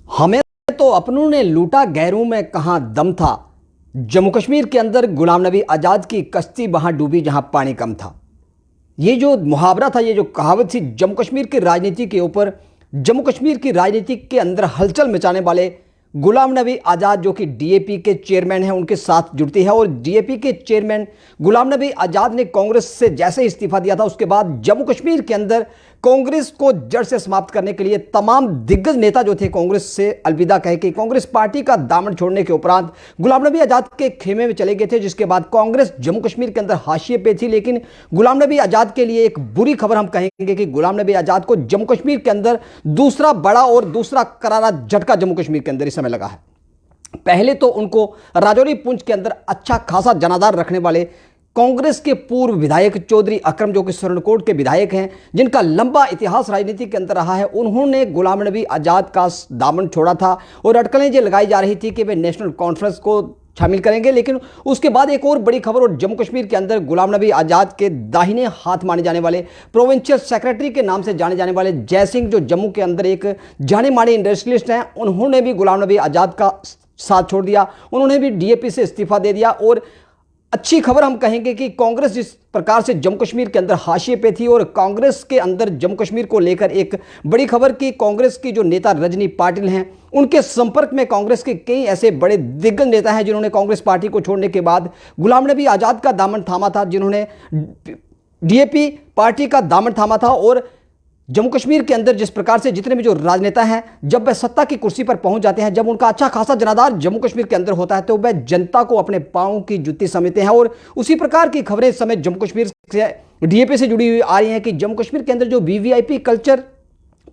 हमें तो अपनों ने लूटा, गैरों में कहां दम था। जम्मू कश्मीर के अंदर गुलाम नबी आज़ाद की कश्ती वहां डूबी जहां पानी कम था। ये जो मुहावरा था, ये जो कहावत थी, जम्मू कश्मीर की राजनीति के ऊपर, जम्मू कश्मीर की राजनीति के अंदर हलचल मचाने वाले गुलाम नबी आज़ाद जो कि डीएपी के चेयरमैन हैं, उनके साथ जुड़ती है। और डीएपी के चेयरमैन गुलाम नबी आज़ाद ने कांग्रेस से जैसे इस्तीफा दिया था, उसके बाद जम्मू कश्मीर के अंदर कांग्रेस को जड़ से समाप्त करने के लिए तमाम दिग्गज नेता जो थे कांग्रेस से अलविदा कह के कांग्रेस पार्टी का दामन छोड़ने के उपरांत गुलाम नबी आज़ाद के खेमे में चले गए थे, जिसके बाद कांग्रेस जम्मू कश्मीर के अंदर हाशिए पे थी। लेकिन गुलाम नबी आज़ाद के लिए एक बुरी खबर हम कहेंगे कि गुलाम नबी आज़ाद को जम्मू कश्मीर के अंदर दूसरा बड़ा और दूसरा करारा झटका जम्मू कश्मीर के अंदर इस समय लगा है। पहले तो उनको राजौरी पुंछ के अंदर अच्छा खासा जनाधार रखने वाले कांग्रेस के पूर्व विधायक चौधरी अकरम, जो कि सुरनकोट के विधायक हैं, जिनका लंबा इतिहास राजनीति के अंदर रहा है, उन्होंने गुलाम नबी आज़ाद का दामन छोड़ा था और अटकलें जो लगाई जा रही थी कि वे नेशनल कॉन्फ्रेंस को शामिल करेंगे। लेकिन उसके बाद एक और बड़ी खबर, और जम्मू कश्मीर के अंदर गुलाम नबी आज़ाद के दाहिने हाथ माने जाने वाले प्रोविंशियल सेक्रेटरी के नाम से जाने जाने वाले जय सिंह, जो जम्मू के अंदर एक जाने माने इंडस्ट्रियलिस्ट हैं, उन्होंने भी गुलाम नबी आज़ाद का साथ छोड़ दिया। उन्होंने भी डीएपी से इस्तीफा दे दिया। और अच्छी खबर हम कहेंगे कि कांग्रेस जिस प्रकार से जम्मू कश्मीर के अंदर हाशिए पे थी, और कांग्रेस के अंदर जम्मू कश्मीर को लेकर एक बड़ी खबर कि कांग्रेस की जो नेता रजनी पाटिल हैं, उनके संपर्क में कांग्रेस के कई ऐसे बड़े दिग्गज नेता हैं जिन्होंने कांग्रेस पार्टी को छोड़ने के बाद गुलाम नबी आज़ाद का दामन थामा था, जिन्होंने डीएपी पार्टी का दामन थामा था। और जम्मू कश्मीर के अंदर जिस प्रकार से जितने भी जो राजनेता हैं, जब वह सत्ता की कुर्सी पर पहुंच जाते हैं, जब उनका अच्छा खासा जनाधार जम्मू कश्मीर के अंदर होता है, तो वह जनता को अपने पांव की जुत्ती समझते हैं। और उसी प्रकार की खबरें इस समय जम्मू कश्मीर से डीएपी से जुड़ी हुई आ रही हैं कि जम्मू कश्मीर के अंदर जो वीवीआईपी कल्चर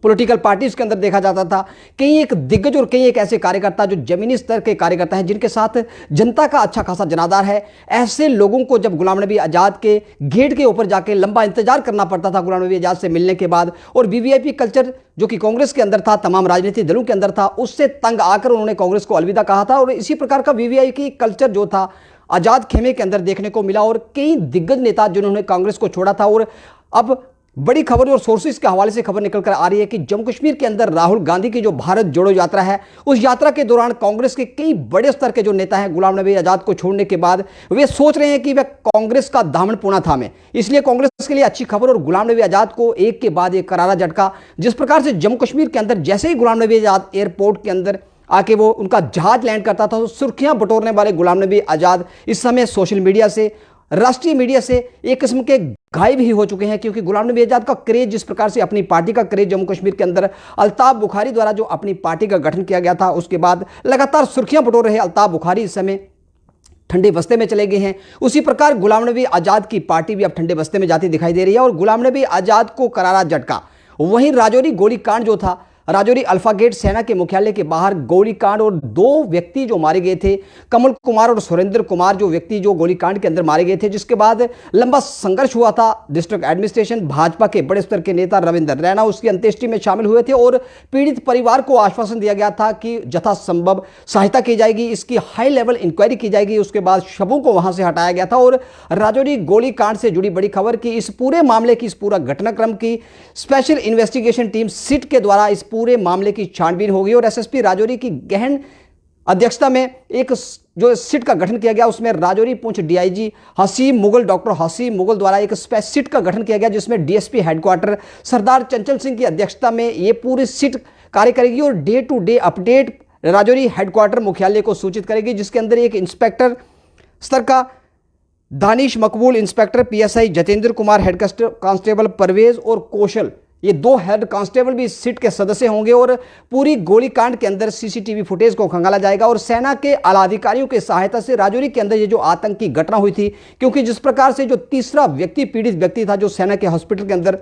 पॉलिटिकल पार्टीज के अंदर देखा जाता था, कई एक दिग्गज और कई एक ऐसे कार्यकर्ता जो जमीनी स्तर के कार्यकर्ता हैं, जिनके साथ जनता का अच्छा खासा जनाधार है, ऐसे लोगों को जब गुलाम नबी आज़ाद के गेट के ऊपर जाके लंबा इंतजार करना पड़ता था गुलाम नबी आज़ाद से मिलने के बाद, और वीवीआईपी कल्चर जो कि कांग्रेस के अंदर था, तमाम राजनीतिक दलों के अंदर था, उससे तंग आकर उन्होंने कांग्रेस को अलविदा कहा था। और इसी प्रकार का वीवीआईपी कल्चर जो था आज़ाद खेमे के अंदर देखने को मिला, और कई दिग्गज नेता जिन्होंने कांग्रेस को छोड़ा था। और अब बड़ी खबर और सोर्सेज के हवाले से खबर निकलकर आ रही है कि जम्मू कश्मीर के अंदर राहुल गांधी की जो भारत जोड़ो यात्रा है, उस यात्रा के दौरान कांग्रेस के कई बड़े स्तर के जो नेता हैं, गुलाम नबी आज़ाद को छोड़ने के बाद वे सोच रहे हैं कि वे कांग्रेस का दामन पुनः थामे। इसलिए कांग्रेस के लिए अच्छी खबर, और गुलाम नबी आज़ाद को एक के बाद एक करारा झटका। जिस प्रकार से जम्मू कश्मीर के अंदर जैसे ही गुलाम नबी आज़ाद एयरपोर्ट के अंदर आके वो उनका जहाज लैंड करता था, तो सुर्खियां बटोरने वाले गुलाम नबी आज़ाद इस समय सोशल मीडिया से, राष्ट्रीय मीडिया से एक किस्म के गायब ही हो चुके हैं। क्योंकि गुलाम नबी आज़ाद का क्रेज, जिस प्रकार से अपनी पार्टी का क्रेज जम्मू कश्मीर के अंदर अल्ताफ बुखारी द्वारा जो अपनी पार्टी का गठन किया गया था, उसके बाद लगातार सुर्खियां बटोर रहे अल्ताफ बुखारी इस समय ठंडे बस्ते में चले गए हैं। उसी प्रकार गुलाम नबी आज़ाद की पार्टी भी अब ठंडे बस्ते में जाती दिखाई दे रही है, और गुलाम नबी आज़ाद को करारा झटका। वहीं राजौरी गोलीकांड जो था, राजौरी अल्फा गेट सेना के मुख्यालय के बाहर गोलीकांड, और दो व्यक्ति जो मारे गए थे, कमल कुमार और सुरेंद्र कुमार, जो व्यक्ति जो गोलीकांड के अंदर मारे गए थे, जिसके बाद लंबा संघर्ष हुआ था। डिस्ट्रिक्ट एडमिनिस्ट्रेशन, भाजपा के बड़े स्तर के नेता रविंद्र रैना उसकी अंत्येष्टि में शामिल हुए थे, और पीड़ित परिवार को आश्वासन दिया गया था कि यथासंभव सहायता की जाएगी, इसकी हाई लेवल इंक्वायरी की जाएगी। उसके बाद शवों को वहां से हटाया गया था। और राजौरी गोलीकांड से जुड़ी बड़ी खबर कि इस पूरे मामले की, इस पूरा घटनाक्रम की स्पेशल इन्वेस्टिगेशन टीम सिट के द्वारा इस पूरे मामले की छानबीन होगी, और एसएसपी राजौरी की गहन अध्यक्षता में एक जो सिट का गठन किया गया, उसमें राजौरी पुंछ डीआईजी हसीम मुगल, डॉक्टर हसीम मुगल द्वारा एक सिट का गठन किया गया, जिसमें डीएसपी हेडक्वार्टर सरदार चंचल सिंह की अध्यक्षता में ये पूरी सिट कार्य करेगी, और day to day update Rajouri headquarter मुख्यालय को सूचित करेगी, जिसके अंदर एक इंस्पेक्टर स्तर का Danish Maqbool, inspector PSI Jatendra Kumar, head constable Parvez और कौशल, ये दो हेड कांस्टेबल भी इस सिट के सदस्य होंगे। और पूरी गोलीकांड के अंदर सीसीटीवी फुटेज को खंगाला जाएगा, और सेना के आला अधिकारियों की सहायता से राजौरी के अंदर ये जो आतंकी घटना हुई थी, क्योंकि जिस प्रकार से जो तीसरा व्यक्ति, पीड़ित व्यक्ति था, जो सेना के हॉस्पिटल के अंदर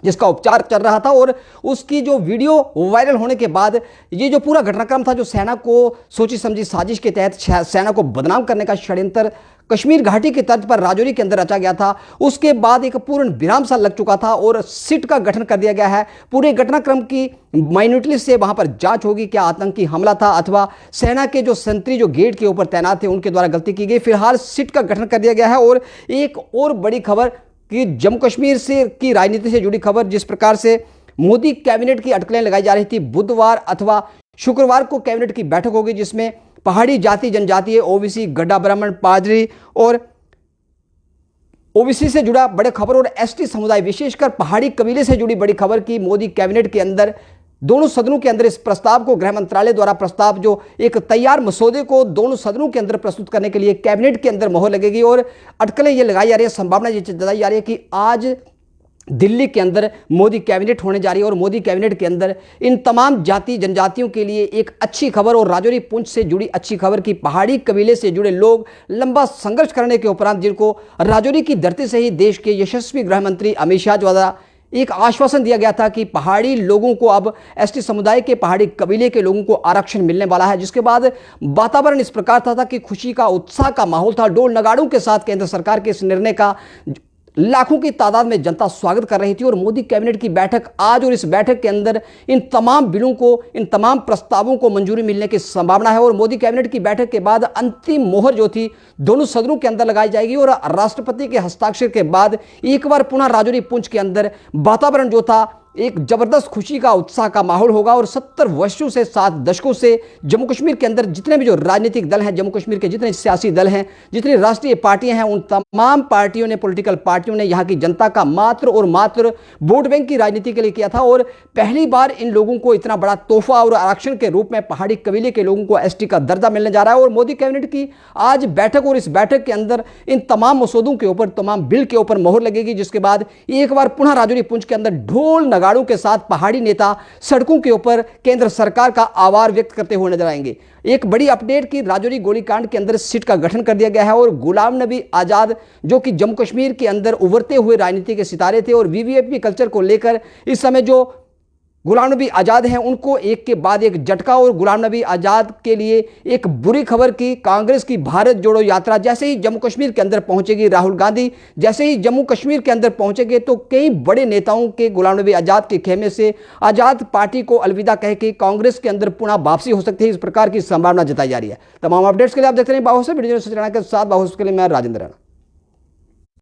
जिसका उपचार चल रहा था, और उसकी जो वीडियो वायरल होने के बाद ये जो पूरा घटनाक्रम था, जो सेना को सोची समझी साजिश के तहत सेना को बदनाम करने का षड्यंत्र कश्मीर घाटी की तर्ज पर राजौरी के अंदर रचा गया था, उसके बाद एक पूर्ण विराम सा लग चुका था, और सिट का गठन कर दिया गया है। पूरे घटनाक्रम की माइन्यूटली से वहां पर जांच होगी, क्या आतंकी हमला था अथवा सेना के जो संतरी जो गेट के ऊपर तैनात थे उनके द्वारा गलती की गई। फिलहाल सिट का गठन कर दिया गया है। और एक और बड़ी खबर कि जम्मू कश्मीर से की राजनीति से जुड़ी खबर, जिस प्रकार से मोदी कैबिनेट की अटकलें लगाई जा रही थी, बुधवार अथवा शुक्रवार को कैबिनेट की बैठक होगी जिसमें पहाड़ी जाति जनजातीय, ओबीसी, गड्ढा ब्राह्मण, पादरी और ओबीसी से जुड़ा बड़े खबर और एसटी समुदाय विशेषकर पहाड़ी कबीले से जुड़ी बड़ी खबर की मोदी कैबिनेट के अंदर दोनों सदनों के अंदर इस प्रस्ताव को गृह मंत्रालय द्वारा प्रस्ताव जो एक तैयार मसौदे को दोनों सदनों के अंदर प्रस्तुत करने के लिए कैबिनेट के अंदर मोहर लगेगी और अटकलें ये लगाई जा रही है, संभावना ये जताई जा रही है कि आज दिल्ली के अंदर मोदी कैबिनेट होने जा रही है और मोदी कैबिनेट के अंदर इन तमाम जाति जनजातियों के लिए एक अच्छी खबर और राजौरी पुंछ से जुड़ी अच्छी खबर की पहाड़ी कबीले से जुड़े लोग लंबा संघर्ष करने के उपरांत जिनको राजौरी की धरती से ही देश के यशस्वी गृह मंत्री अमित शाह द्वारा एक आश्वासन दिया गया था कि पहाड़ी लोगों को अब एसटी समुदाय के पहाड़ी कबीले के लोगों को आरक्षण मिलने वाला है, जिसके बाद वातावरण इस प्रकार था कि खुशी का उत्साह का माहौल था। ढोल नगाड़ों के साथ केंद्र सरकार के इस निर्णय का लाखों की तादाद में जनता स्वागत कर रही थी और मोदी कैबिनेट की बैठक आज और इस बैठक के अंदर इन तमाम बिलों को, इन तमाम प्रस्तावों को मंजूरी मिलने की संभावना है और मोदी कैबिनेट की बैठक के बाद अंतिम मोहर जो थी दोनों सदनों के अंदर लगाई जाएगी और राष्ट्रपति के हस्ताक्षर के बाद एक बार पुनः राजौरी पुंछ के अंदर वातावरण जो था एक जबरदस्त खुशी का उत्साह का माहौल होगा और 70 वर्षों से 7 दशकों से जम्मू कश्मीर के अंदर जितने भी जो राजनीतिक दल हैं, जम्मू कश्मीर के जितने सियासी दल हैं, जितनी राष्ट्रीय पार्टियां हैं, उन तमाम पार्टियों ने, पॉलिटिकल पार्टियों ने यहां की जनता का मात्र और मात्र वोट बैंक की राजनीति के लिए किया था और पहली बार इन लोगों को इतना बड़ा तोहफा और आरक्षण के रूप में पहाड़ी कबीले के लोगों को एसटी का दर्जा मिलने जा रहा है। और मोदी कैबिनेट की आज बैठक और इस बैठक के अंदर इन तमाम मसौदों के ऊपर, तमाम बिल के ऊपर मोहर लगेगी, जिसके बाद एक बार पुनः राजौरी पुंछ के अंदर ढोल नगाड़ों के साथ पहाड़ी नेता सड़कों के ऊपर केंद्र सरकार का आभार व्यक्त करते हुए नजर आएंगे। एक बड़ी अपडेट की राजौरी गोलीकांड के अंदर सीट का गठन कर दिया गया है और गुलाम नबी आजाद जो कि जम्मू कश्मीर के अंदर उभरते हुए राजनीति के सितारे थे और वीवीआईपी कल्चर को लेकर इस समय जो गुलाम नबी आज़ाद हैं उनको एक के बाद एक झटका और गुलाम नबी आज़ाद के लिए एक बुरी खबर की कांग्रेस की भारत जोड़ो यात्रा जैसे ही जम्मू कश्मीर के अंदर पहुंचेगी, राहुल गांधी जैसे ही जम्मू कश्मीर के अंदर पहुंचेंगे तो कई बड़े नेताओं के गुलाम नबी आज़ाद के खेमे से आज़ाद पार्टी को अलविदा कह के कांग्रेस के अंदर पुनः वापसी हो सकती है, इस प्रकार की संभावना जताई जा रही है। तमाम अपडेट्स के लिए आप देखते रहे बाहुस वीडियो के साथ। बाहुस के लिए मैं राजेंद्र राणा।